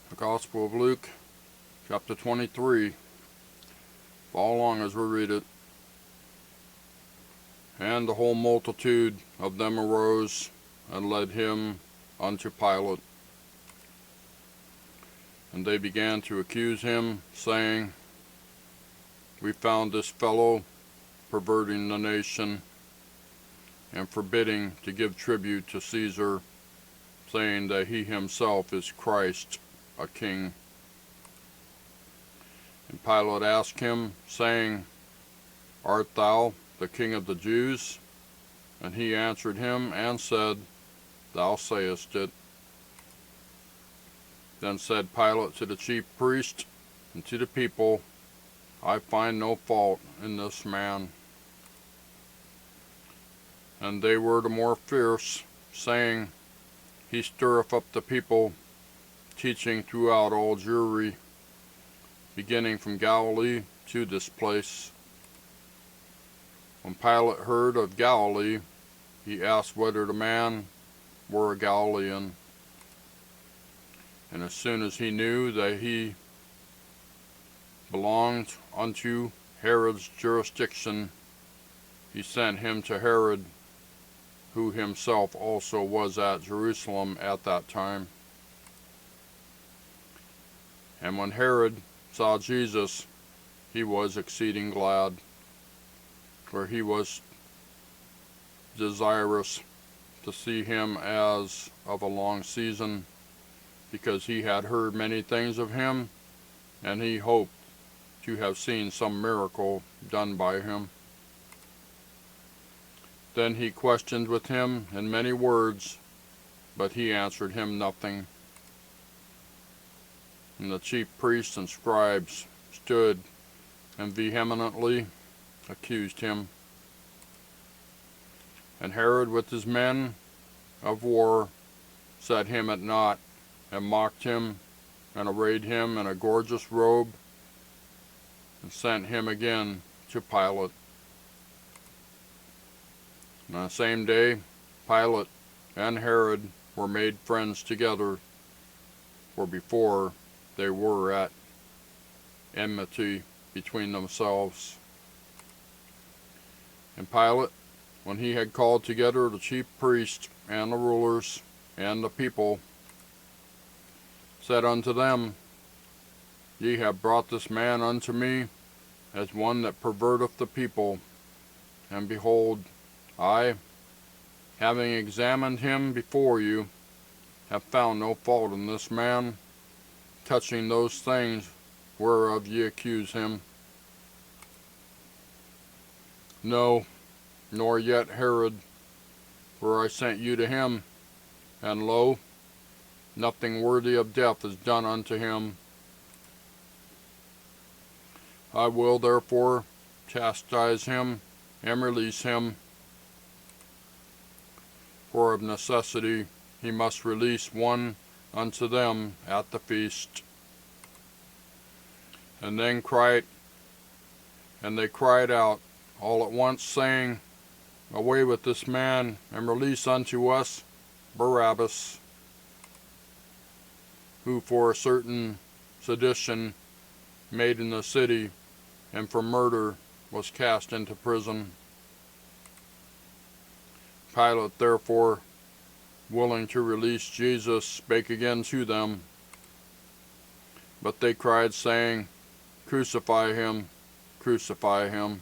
The Gospel of Luke, chapter 23. Follow along as we read it. And the whole multitude of them arose and led him unto Pilate. And they began to accuse him, saying, We found this fellow perverting the nation, and forbidding to give tribute to Caesar, saying that he himself is Christ, a king. And Pilate asked him, saying, Art thou the king of the Jews? And he answered him and said, Thou sayest it. Then said Pilate to the chief priest and to the people, I find no fault in this man. And they were the more fierce, saying, He stirreth up the people, teaching throughout all Jewry, beginning from Galilee to this place. When Pilate heard of Galilee, he asked whether the man were a Galilean. And as soon as he knew that he belonged unto Herod's jurisdiction, he sent him to Herod, who himself also was at Jerusalem at that time. And when Herod saw Jesus, he was exceeding glad, for he was desirous to see him as of a long season, because he had heard many things of him, and he hoped to have seen some miracle done by him. Then he questioned with him in many words, but he answered him nothing. And the chief priests and scribes stood and vehemently accused him. And Herod with his men of war set him at naught, and mocked him, and arrayed him in a gorgeous robe, and sent him again to Pilate. And on the same day, Pilate and Herod were made friends together, for before they were at enmity between themselves. And Pilate, when he had called together the chief priests and the rulers and the people, said unto them, Ye have brought this man unto me as one that perverteth the people. And behold, I, having examined him before you, have found no fault in this man, touching those things whereof ye accuse him. No, nor yet Herod, for I sent you to him, and lo, nothing worthy of death is done unto him. I will therefore chastise him and release him, for of necessity he must release one unto them at the feast. And they cried out all at once, saying, Away with this man, and release unto us Barabbas, who for a certain sedition made in the city, and for murder was cast into prison. Pilate therefore, willing to release Jesus, spake again to them. But they cried, saying, Crucify him, crucify him.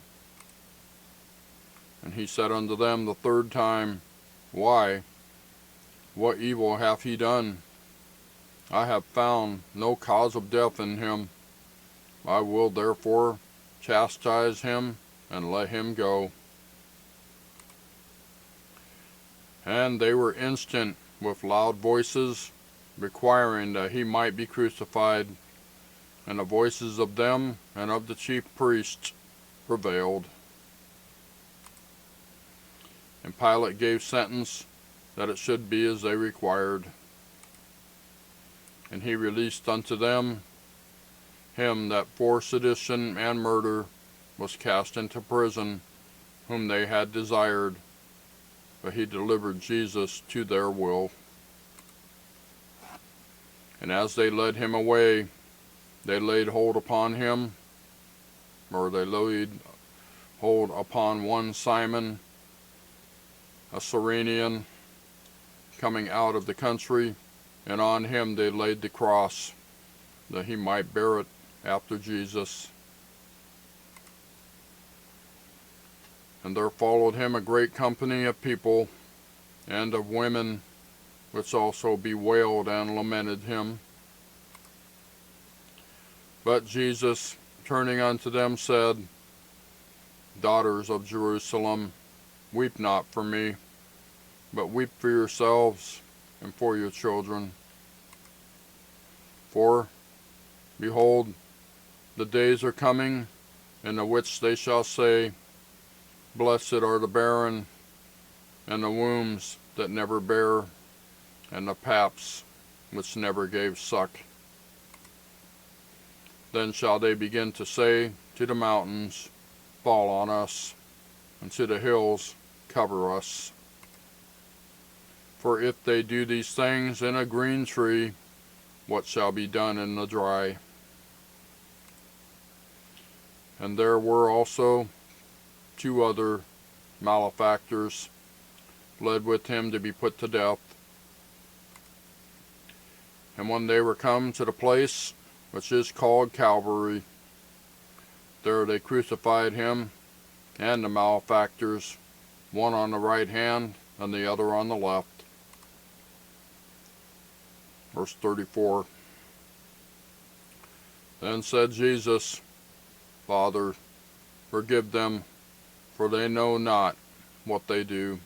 And he said unto them the third time, Why? What evil hath he done? I have found no cause of death in him. I will therefore chastise him and let him go. And they were instant with loud voices, requiring that he might be crucified. And the voices of them and of the chief priests prevailed. And Pilate gave sentence that it should be as they required. And he released unto them him that for sedition and murder was cast into prison, whom they had desired, but he delivered Jesus to their will. And as they led him away, they laid hold upon him, or they laid hold upon one Simon, a Cyrenian, coming out of the country, and on him they laid the cross, that he might bear it after Jesus. And there followed him a great company of people and of women, which also bewailed and lamented him. But Jesus, turning unto them, said, Daughters of Jerusalem, weep not for me, but weep for yourselves and for your children. For, behold, the days are coming, in the which they shall say, Blessed are the barren, and the wombs that never bare, and the paps which never gave suck. Then shall they begin to say to the mountains, Fall on us, and to the hills, cover us. For if they do these things in a green tree, what shall be done in the dry? And there were also 2 other malefactors led with him to be put to death. And when they were come to the place which is called Calvary, there they crucified him and the malefactors, one on the right hand and the other on the left. Verse 34. Then said Jesus, Father, forgive them, for they know not what they do.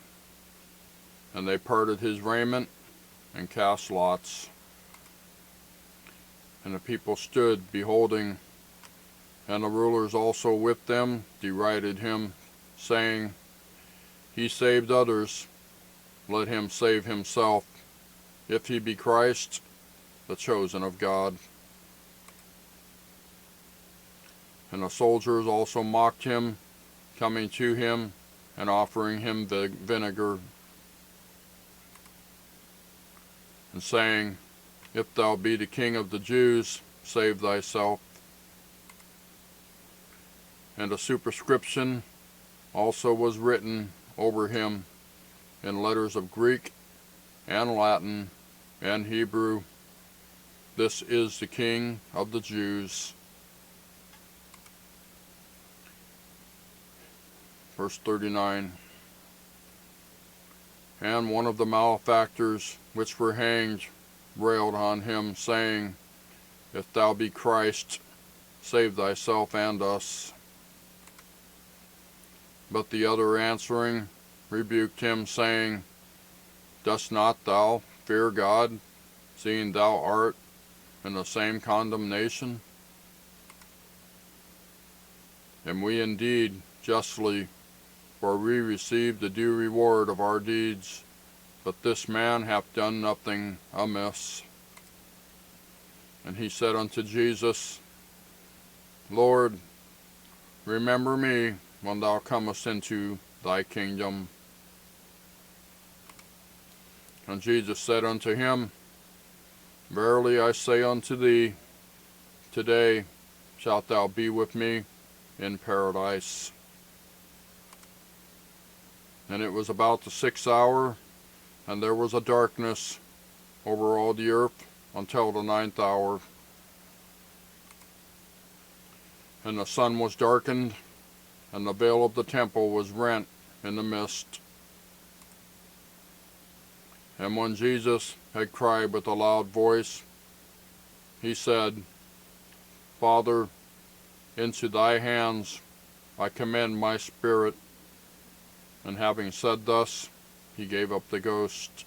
And they parted his raiment and cast lots. And the people stood beholding, and the rulers also with them derided him, saying, He saved others, let him save himself, if he be Christ, the chosen of God. And the soldiers also mocked him, coming to him and offering him vinegar, and saying, If thou be the King of the Jews, save thyself. And a superscription also was written over him in letters of Greek and Latin and Hebrew, This is the King of the Jews. Verse 39. And one of the malefactors which were hanged railed on him, saying, If thou be Christ, save thyself and us. But the other answering rebuked him, saying, Dost not thou fear God, seeing thou art in the same condemnation? And we indeed justly, for we receive the due reward of our deeds, but this man hath done nothing amiss. And he said unto Jesus, Lord, remember me when thou comest into thy kingdom. And Jesus said unto him, Verily I say unto thee, today shalt thou be with me in paradise. And it was about the 6th hour, and there was a darkness over all the earth until the 9th hour. And the sun was darkened, and the veil of the temple was rent in the midst. And when Jesus had cried with a loud voice, he said, Father, into thy hands I commend my spirit. And having said thus, he gave up the ghost.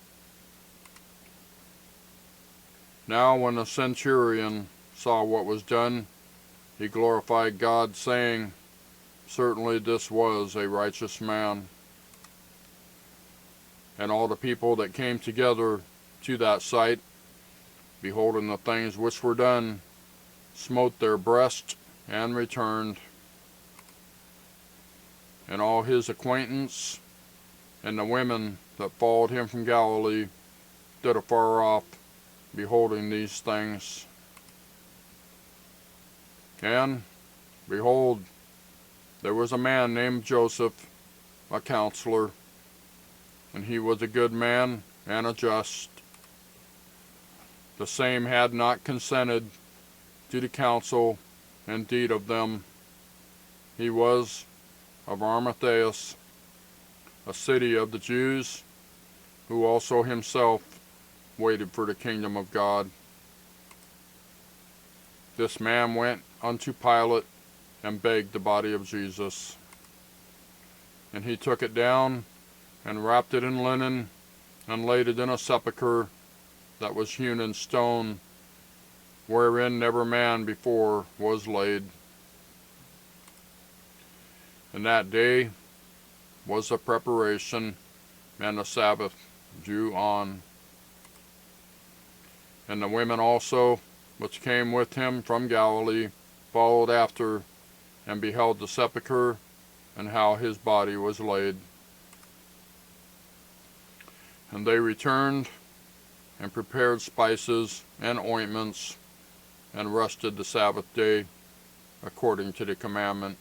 Now when the centurion saw what was done, he glorified God, saying, Certainly this was a righteous man. And all the people that came together to that sight, beholding the things which were done, smote their breasts and returned. And all his acquaintance and the women that followed him from Galilee stood afar off, beholding these things. And, behold, there was a man named Joseph, a counselor, and he was a good man and a just. The same had not consented to the counsel and deed of them. He was of Arimathea, a city of the Jews, who also himself waited for the kingdom of God. This man went unto Pilate and begged the body of Jesus. And he took it down and wrapped it in linen and laid it in a sepulcher that was hewn in stone, wherein never man before was laid. And that day was the preparation, and the Sabbath drew on. And the women also, which came with him from Galilee, followed after, and beheld the sepulchre, and how his body was laid. And they returned, and prepared spices and ointments, and rested the Sabbath day, according to the commandment.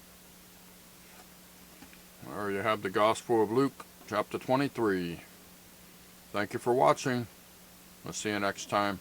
There you have the Gospel of Luke, chapter 23. Thank you for watching. I'll see you next time.